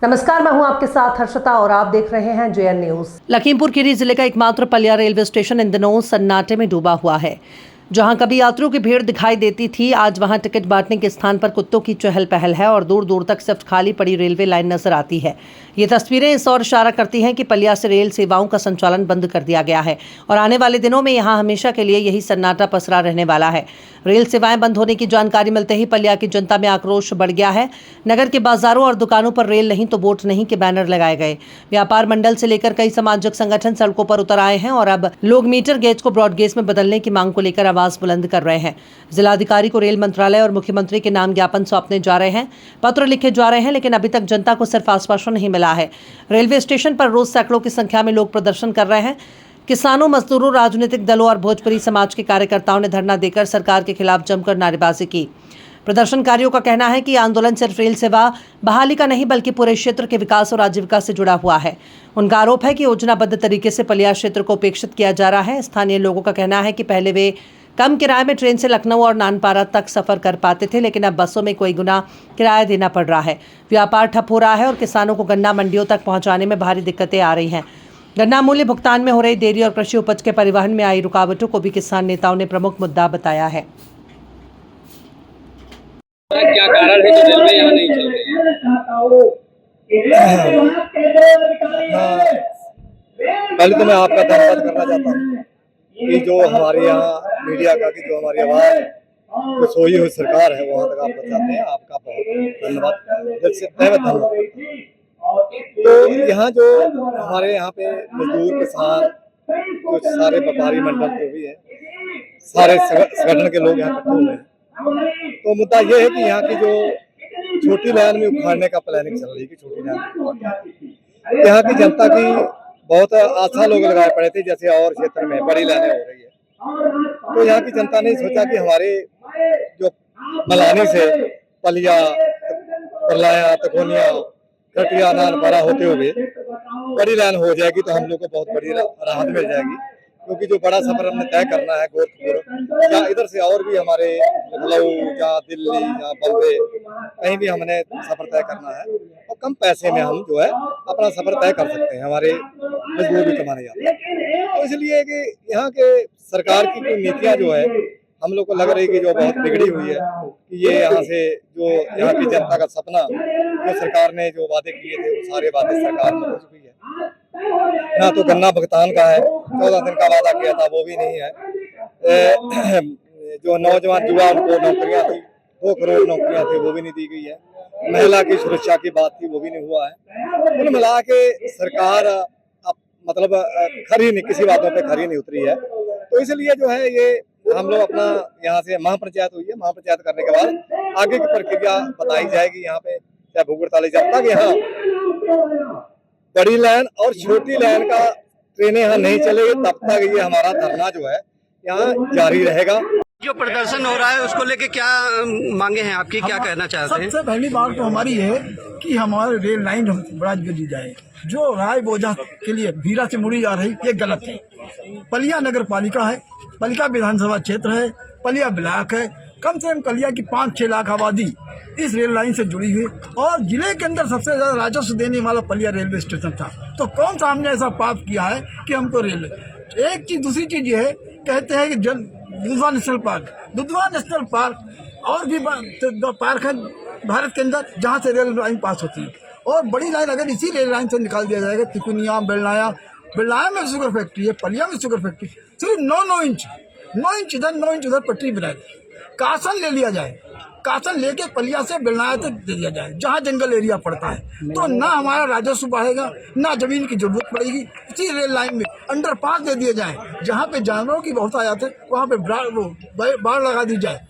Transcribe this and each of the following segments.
नमस्कार, मैं हूं आपके साथ हर्षिता और आप देख रहे हैं जेएन न्यूज। लखीमपुर खीरी जिले का एकमात्र पलिया रेलवे स्टेशन इन दिनों सन्नाटे में डूबा हुआ है। जहां कभी यात्रियों की भीड़ दिखाई देती थी, आज वहां टिकट बांटने के स्थान पर कुत्तों की चहल पहल है और दूर दूर तक सिर्फ खाली पड़ी रेलवे लाइन नजर आती है। ये तस्वीरें इस ओर इशारा करती हैं कि पलिया से रेल सेवाओं का संचालन बंद कर दिया गया है और आने वाले दिनों में यहां हमेशा के लिए यही सन्नाटा पसरा रहने वाला है। रेल सेवाएं बंद होने की जानकारी मिलते ही पलिया की जनता में आक्रोश बढ़ गया है। नगर के बाजारों और दुकानों पर रेल नहीं तो वोट नहीं के बैनर लगाए गए। व्यापार मंडल से लेकर कई सामाजिक संगठन सड़कों पर उतर आए हैं और अब लोग मीटर गेज को ब्रॉड गेज में बदलने की मांग को लेकर आवाज बुलंद कर रहे हैं। जिलाधिकारी को रेल मंत्रालय और मुख्यमंत्री के नाम ज्ञापन सौंपने जा रहे हैं, पत्र लिखे जा रहे हैं, लेकिन अभी तक जनता को सिर्फ आश्वासन नहीं मिला है। रेलवे स्टेशन पर रोज सैकड़ों की संख्या में लोग प्रदर्शन कर रहे हैं। किसानों, मजदूरों, राजनीतिक दलों और भोजपुरी समाज के कार्यकर्ताओं ने धरना देकर सरकार के खिलाफ जमकर नारेबाजी की। प्रदर्शनकारियों का कहना है कि आंदोलन सिर्फ रेल सेवा बहाली का नहीं बल्कि पूरे क्षेत्र के विकास और आजीविका से जुड़ा हुआ है। उनका आरोप है कि योजनाबद्ध तरीके से पलिया क्षेत्र को उपेक्षित किया जा रहा है। स्थानीय लोगों का कहना है कि पहले वे कम किराए में ट्रेन से लखनऊ और नानपारा तक सफर कर पाते थे, लेकिन अब बसों में कोई गुना किराया देना पड़ रहा है। व्यापार ठप हो रहा है और किसानों को गन्ना मंडियों तक पहुंचाने में भारी दिक्कतें आ रही हैं। गन्ना मूल्य भुगतान में हो रही देरी और कृषि उपज के परिवहन में आई रुकावटों को भी किसान नेताओं ने प्रमुख मुद्दा बताया है। क्या कारण है कि रेलवे यहाँ नहीं चल रही है? पहले तो मैं आपका धन्यवाद करना चाहता हूँ कि जो हमारे यहाँ मीडिया का की जो हमारी आवाज़ जो सोई हुई सरकार है वहाँ तक आप पहुँचाते हैं, आपका बहुत धन्यवाद, दिल से तहे धन्यवाद। तो यहाँ जो हमारे यहाँ पे मजदूर किसान कुछ सारे व्यापारी मंडल जो भी है, सारे संगठन के लोग यहाँ इकट्ठे हुए हैं। तो मुद्दा ये है कि यहाँ की जो छोटी लाइन में उखाड़ने का प्लानिंग चल रही है कि छोटी लाइन यहाँ की जनता की बहुत आशा लोग लगाए पड़े थे, जैसे और क्षेत्र में बड़ी लाइनें हो रही है। तो यहाँ की जनता ने सोचा कि हमारे जो मलानी से पलिया, परलाया, तकोनिया, कटिया, नानपारा होते हुए बड़ी लाइन हो जाएगी तो हम लोग को बहुत बड़ी राहत मिल जाएगी, क्योंकि जो बड़ा सफर हमने तय करना है गोरखपुर या इधर से और भी हमारे लखनऊ या दिल्ली या बम्बे कहीं भी हमने सफर तय करना है और कम पैसे में हम जो है अपना सफर तय कर सकते हैं, हमारे मजदूर भी कमाने जाते हैं। तो इसलिए कि यहाँ के सरकार की कोई नीतियाँ जो है हम लोग को लग रही है कि जो बहुत बिगड़ी हुई है कि ये यहाँ से जो यहाँ की जनता का सपना जो सरकार ने जो वादे किए थे वो सारे वादे सरकार में हो चुकी है। ना तो गन्ना भुगतान का है, 14 दिन का वादा किया था वो भी नहीं है। जो नौजवान युवा उनको नौकरियां थी, 2 करोड़ नौकरियां थी वो भी नहीं दी गई है। महिला की सुरक्षा की बात थी वो भी नहीं हुआ है। कुल मिला के सरकार मतलब खरी नहीं, किसी बातों पे खरी नहीं उतरी है। तो इसलिए जो है ये हम लोग अपना यहाँ से महापंचायत हुई है, महापंचायत करने के बाद आगे की प्रक्रिया बताई जाएगी यहाँ पे, चाहे भूगुड़ताली, जब तक यहाँ बड़ी लाइन और छोटी लाइन का ट्रेनें यहाँ नहीं चलेगी तब तक ये हमारा धरना जो है यहाँ जारी रहेगा। जो प्रदर्शन हो रहा है उसको लेके क्या मांगे हैं आपकी, क्या कहना चाहते हैं? सबसे पहली बात तो हमारी ये है कि हमारे रेल लाइन बढ़ा दी जाए। जो राय बोझा के लिए भीरा से मुड़ी जा रही ये गलत है। पलिया नगर पालिका है, पलिया विधानसभा क्षेत्र है, पलिया ब्लॉक है, कम से कम पलिया की 5-6 लाख आबादी इस रेल लाइन से जुड़ी हुई और जिले के अंदर सबसे ज्यादा राजस्व देने वाला पलिया रेलवे स्टेशन था। तो कौन सा हमने ऐसा पाप किया है कि हमको रेल, एक चीज, दूसरी चीज ये है, कहते हैं कि दुधवा नेशनल पार्क और भी पार्क है भारत के अंदर जहाँ से रेल लाइन पास होती है और बड़ी लाइन अगर इसी रेल लाइन से निकाल दिया जाएगा, तिकुनिया, बेलनाया में शुगर फैक्ट्री है, पलिया में शुगर फैक्ट्री, सिर्फ 9 इंच इधर 9 इंच उधर पटरी बनाए, कासन ले लिया जाए, कासन लेके पलिया से बेलनाया तक दे दिया जाए जहाँ जंगल एरिया पड़ता है, तो ना हमारा राजस्व बढ़ेगा, ना जमीन की जरूरत पड़ेगी। इसी रेल लाइन में अंडरपास दे दिया जाए, जहाँ पे जानवरों की बहुत आयात है वहाँ पे बाढ़ लगा दी जाए।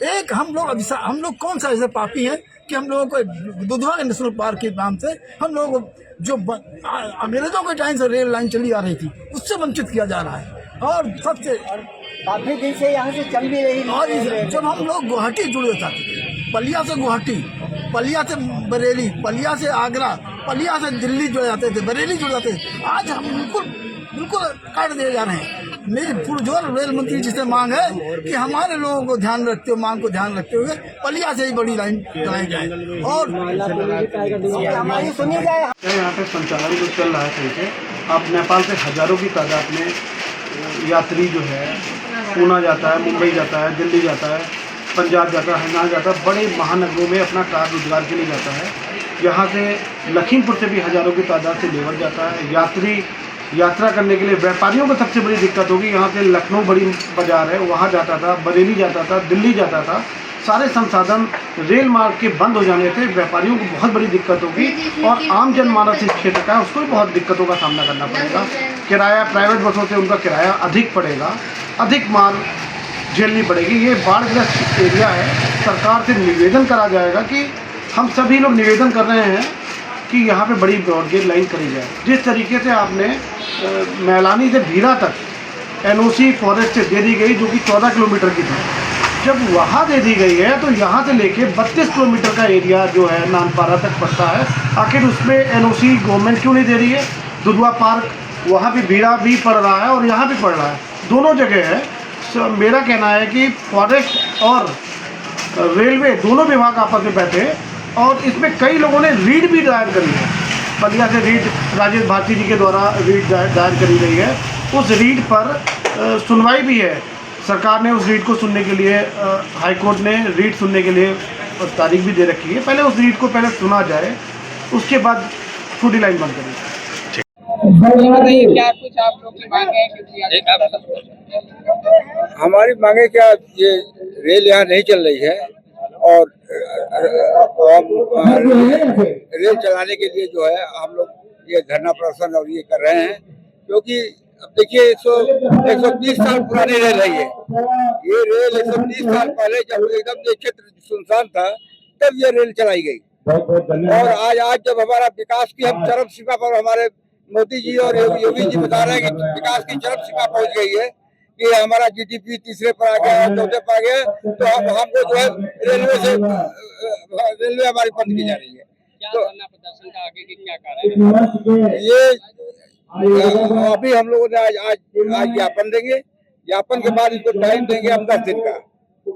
एक हम लोग कौन सा ऐसे पापी हैं कि हम लोगों को दुधवा नेशनल पार्क के नाम से हम लोगों को जो अंग्रेजों के टाइम से रेल लाइन चली आ रही थी उससे वंचित किया जा रहा है। और सबसे काफी दिन से यहाँ से चल भी रही। और जब हम लोग गुवाहाटी जुड़े थे, पलिया से गुवाहाटी, पलिया से बरेली, पलिया से आगरा, पलिया से दिल्ली जुड़ जाते थे, बरेली जुड़ जाते थे, आज हम बिल्कुल काट दिए जा रहे हैं। मेरी पुरजोर रेल मंत्री जी से मांग है कि हमारे लोगों को ध्यान रखते हुए, मांग को ध्यान रखते हुए पलिया से ही बड़ी लाइन चलाई जाए और हमारी सुनी जाए। यहाँ पे संचालन जो चल रहा है सही से, अब नेपाल से हज़ारों की तादाद में यात्री जो है पूना जाता है, मुंबई जाता है, दिल्ली जाता है, पंजाब जाता है, हरियाणा जाता है, बड़े महानगरों में अपना कार्य रोजगार के लिए जाता है। यहाँ से लखीमपुर से भी हज़ारों की तादाद से लेबर जाता है। यात्रा करने के लिए व्यापारियों को सबसे बड़ी दिक्कत होगी। यहाँ से लखनऊ बड़ी बाज़ार है, वहाँ जाता था, बरेली जाता था, दिल्ली जाता था। सारे संसाधन रेल मार्ग के बंद हो जाने से व्यापारियों को बहुत बड़ी दिक्कत होगी और आम जनमानस इस क्षेत्र का है उसको भी बहुत दिक्कतों का सामना करना पड़ेगा। किराया प्राइवेट बसों से उनका किराया अधिक पड़ेगा, अधिक माल झेलनी पड़ेगी। ये बाढ़ग्रस्त एरिया है। सरकार से निवेदन करा जाएगा कि हम सभी लोग निवेदन कर रहे हैं कि यहाँ पे बड़ी ब्रॉडगेज लाइन करी जाए। जिस तरीके से आपने मैलानी से भीरा तक एनओसी फॉरेस्ट से दे दी गई जो कि 14 किलोमीटर की थी, जब वहाँ दे दी गई है तो यहाँ से लेके 32 किलोमीटर का एरिया जो है नानपारा तक पड़ता है। आखिर उसमें एनओसी गवर्नमेंट क्यों नहीं दे रही है? दुधवा पार्क वहाँ भी भीड़ा भी पड़ रहा है और यहाँ भी पड़ रहा है, दोनों जगह है। मेरा कहना है कि फॉरेस्ट और रेलवे दोनों विभाग आपस में बैठे और इसमें कई लोगों ने रीट भी दायर करी है। बलिया से रीट राजेश भारती जी के द्वारा रीट दायर करी गई है। उस रीट पर सुनवाई भी है। सरकार ने उस रीट को सुनने के लिए हाई कोर्ट ने रीट सुनने के लिए तारीख भी दे रखी है। पहले उस रीट को पहले सुना जाए, उसके बाद छोटी लाइन बंद करें। क्या कुछ आप लोग की मांग है? हमारी मांगे क्या, ये रेल यहाँ नहीं चल रही है और रेल चलाने के लिए जो है हम लोग ये धरना प्रदर्शन और ये कर रहे हैं, क्योंकि अब देखिए 130 साल पुरानी रेल है ये रेल 130 साल पहले जब एकदम ये क्षेत्र सुनसान था तब ये रेल चलाई गई। और आज जब हमारा विकास की हम चरम सीमा पर, हमारे मोदी जी और योगी जी बता रहे हैं कि विकास की चरम सीमा पहुंच गई है कि हमारा जीडीपी तीसरे पर आ गया है, चौथे पर आ गया है, तो हमको जो है रेलवे हमारी बंद की जा रही है। तो प्रदर्शन का आगे की क्या कारण है? ये अभी हम लोगों ने आज ज्ञापन देंगे, ज्ञापन के बाद इसको टाइम देंगे हम 10 दिन का। तो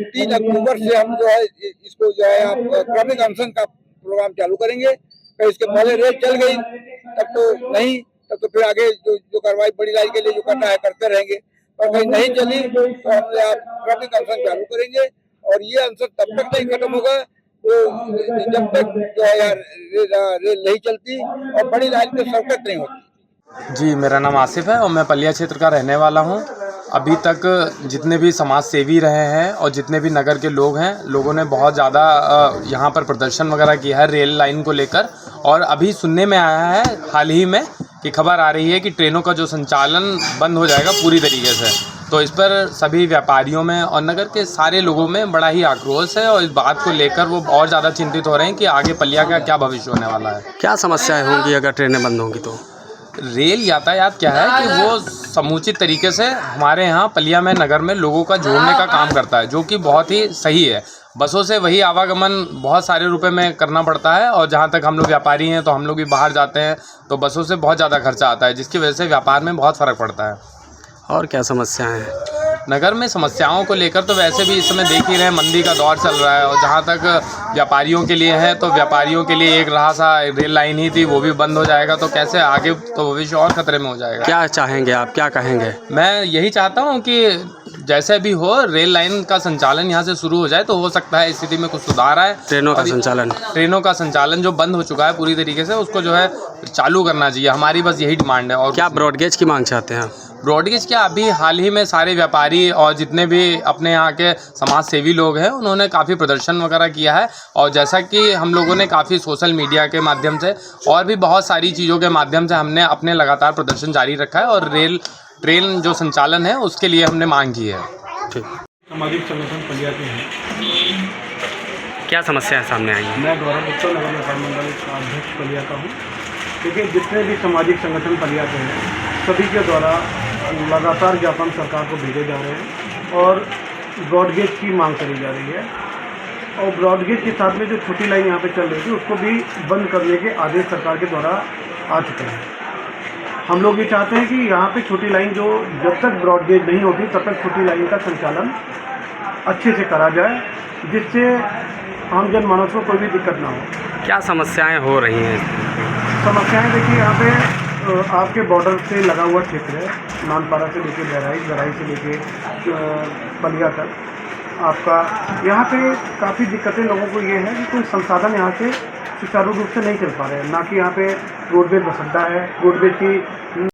3 अक्टूबर से हम जो है इसको जो है क्रमिक अनशन का प्रोग्राम चालू करेंगे। तो इसके पहले रेल चल गई तब तो नहीं, तब तो फिर आगे जो कार्रवाई बड़ी लाइन के लिए जो करना है करते रहेंगे। और कहीं नहीं चली तो हम क्रमिक अनशन चालू करेंगे और ये अनशन तब तक नहीं खत्म होगा तो जब तक जो है यार रेल नहीं चलती और बड़ी लाइन पे सर्कट नहीं होती। जी, मेरा नाम आसिफ है और मैं पलिया क्षेत्र का रहने वाला हूँ। अभी तक जितने भी समाज सेवी रहे हैं और जितने भी नगर के लोग हैं, लोगों ने बहुत ज़्यादा यहाँ पर प्रदर्शन वगैरह किया है रेल लाइन को लेकर। और अभी सुनने में आया है हाल ही में कि खबर आ रही है कि ट्रेनों का जो संचालन बंद हो जाएगा पूरी तरीके से। तो इस पर सभी व्यापारियों में और नगर के सारे लोगों में बड़ा ही आक्रोश है और इस बात को लेकर वो और ज़्यादा चिंतित हो रहे हैं कि आगे पलिया का क्या भविष्य होने वाला है। क्या समस्याएं होंगी अगर ट्रेनें बंद होंगी तो? रेल यातायात क्या है कि वो समुचित तरीके से हमारे यहाँ पलिया में नगर में लोगों का जोड़ने का काम करता है, जो कि बहुत ही सही है। बसों से वही आवागमन बहुत सारे रुपए में करना पड़ता है और जहाँ तक हम लोग व्यापारी हैं तो हम लोग भी बाहर जाते हैं तो बसों से बहुत ज़्यादा खर्चा आता है, जिसकी वजह से व्यापार में बहुत फ़र्क पड़ता है। और क्या समस्याएं हैं नगर में? समस्याओं को लेकर तो वैसे भी इस समय देख ही रहे हैं, मंदी का दौर चल रहा है और जहाँ तक व्यापारियों के लिए है तो व्यापारियों के लिए एक रहा सा रेल लाइन ही थी, वो भी बंद हो जाएगा तो कैसे आगे तो भविष्य और खतरे में हो जाएगा। क्या चाहेंगे आप, क्या कहेंगे? मैं यही चाहता हूँ कि जैसे भी हो रेल लाइन का संचालन यहाँ से शुरू हो जाए तो हो सकता है स्थिति में कुछ सुधार आए। ट्रेनों का संचालन जो बंद हो चुका है पूरी तरीके से उसको जो है चालू करना चाहिए, हमारी बस यही डिमांड है। और क्या ब्रॉडगेज की मांग चाहते हैं? ब्रॉडगेज क्या, अभी हाल ही में सारे व्यापारी और जितने भी अपने यहाँ के समाज सेवी लोग हैं उन्होंने काफ़ी प्रदर्शन वगैरह किया है और जैसा कि हम लोगों ने काफ़ी सोशल मीडिया के माध्यम से और भी बहुत सारी चीज़ों के माध्यम से हमने अपने लगातार प्रदर्शन जारी रखा है और ट्रेन जो संचालन है उसके लिए हमने मांग की है। ठीक। सामाजिक संगठन पलिया के हैं। क्या समस्याएं सामने आई हैं? मैं गौरव गुप्ता नगर व्यापार मंडल का अध्यक्ष पलिया का हूँ। देखिए, जितने भी सामाजिक संगठन पलिया के हैं सभी के द्वारा लगातार ज्ञापन सरकार को भेजे जा रहे हैं और ब्रॉडगेज की मांग करी जा रही है और ब्रॉडगेज के साथ में जो छोटी लाइन यहाँ पे चल रही थी उसको भी बंद करने के आदेश सरकार के द्वारा आ चुके हैं। हम लोग ये चाहते हैं कि यहाँ पे छोटी लाइन जो जब तक ब्रॉडगेज नहीं होती तब तक छोटी लाइन का संचालन अच्छे से करा जाए, जिससे आम जनमानस को कोई भी दिक्कत ना हो। क्या समस्याएं हो रही हैं? समस्याएं देखिए, यहाँ पे आपके बॉर्डर से लगा हुआ क्षेत्र है, नानपारा से लेके बहराइच से लेके बलिया तक आपका। यहाँ पे काफ़ी दिक्कतें लोगों को ये है कि कोई संसाधन यहाँ से सुचारू रूप से नहीं चल पा रहे हैं। ना कि यहाँ पे रोडवेज बस अड्डा है, रोडवेज की